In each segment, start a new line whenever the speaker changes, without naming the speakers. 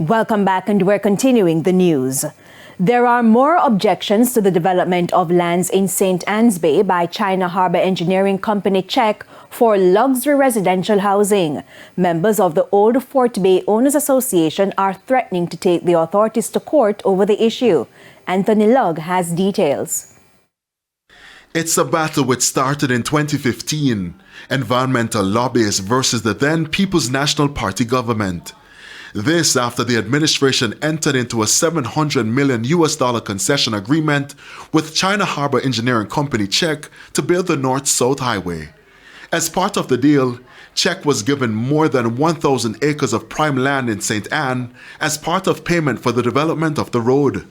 Welcome back, and we're continuing the news. There are more objections to the development of lands in St. Anne's Bay by China Harbour Engineering Company CHEC for luxury residential housing. Members of the Old Fort Bay Owners Association are threatening to take the authorities to court over the issue. Anthony Lugg has details.
It's a battle which started in 2015, environmental lobbyists versus the then People's National Party government. This after the administration entered into a $700 million concession agreement with China Harbour Engineering Company CHEC to build the North-South Highway. As part of the deal, CHEC was given more than 1,000 acres of prime land in St. Anne as part of payment for the development of the road.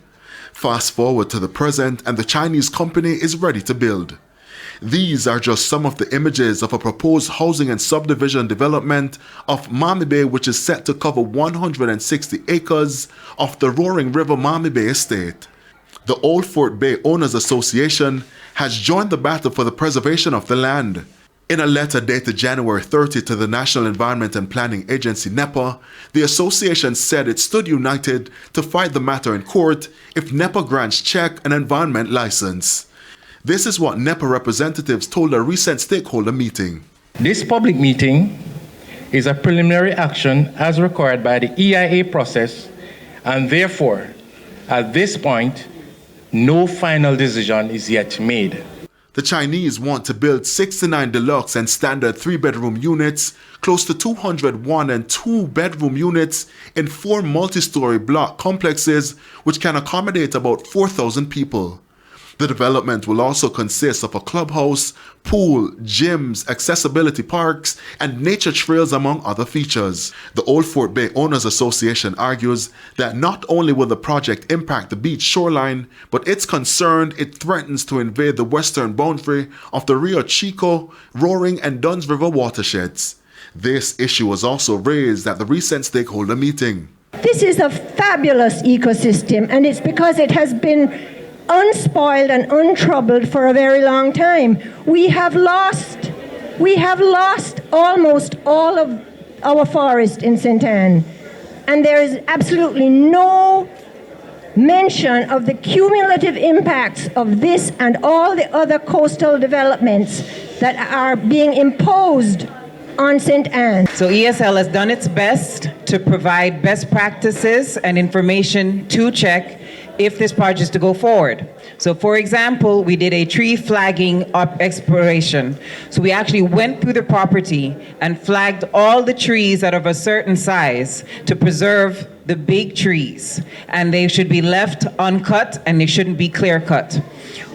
Fast forward to the present, and the Chinese company is ready to build. These are just some of the images of a proposed housing and subdivision development of Mammee Bay, which is set to cover 160 acres of the roaring River Mammee Bay estate. The Old Fort Bay Owners Association has joined the battle for the preservation of the land. In a letter dated January 30 to the National Environment and Planning Agency NEPA, the association said it stood united to fight the matter in court if NEPA grants CHEC an environment license. This is what NEPA representatives told a recent stakeholder meeting.
This public meeting is a preliminary action as required by the EIA process, and therefore, at this point, no final decision is yet made.
The Chinese want to build 69 deluxe and standard 3-bedroom units, close to 201 and 2-bedroom units in 4 multi-story block complexes, which can accommodate about 4,000 people. The development will also consist of a clubhouse, pool, gyms, accessibility parks, and nature trails, among other features. The Old Fort Bay Owners Association argues that not only will the project impact the beach shoreline, but it's concerned it threatens to invade the western boundary of the Rio Chico, Roaring, and Duns River watersheds. This issue was also raised at the recent stakeholder meeting.
This is a fabulous ecosystem, and it's because it has been unspoiled and untroubled for a very long time. We have lost almost all of our forest in St. Anne, and there is absolutely no mention of the cumulative impacts of this and all the other coastal developments that are being imposed on St. Anne.
So ESL has done its best to provide best practices and information to CHEC if this project is to go forward. So for example, we did a tree flagging exploration. So we actually went through the property and flagged all the trees that are of a certain size to preserve the big trees. And they should be left uncut and they shouldn't be clear cut.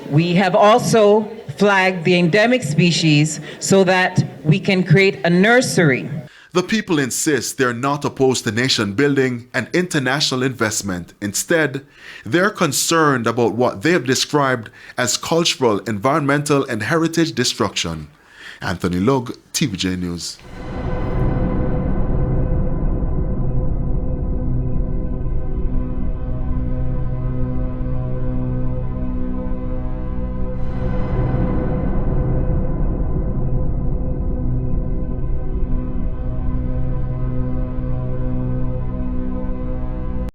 We have also flagged the endemic species so that we can create a nursery.
The people insist they're not opposed to nation building and international investment. Instead, they're concerned about what they have described as cultural, environmental, and heritage destruction. Anthony Lugg, TVJ News.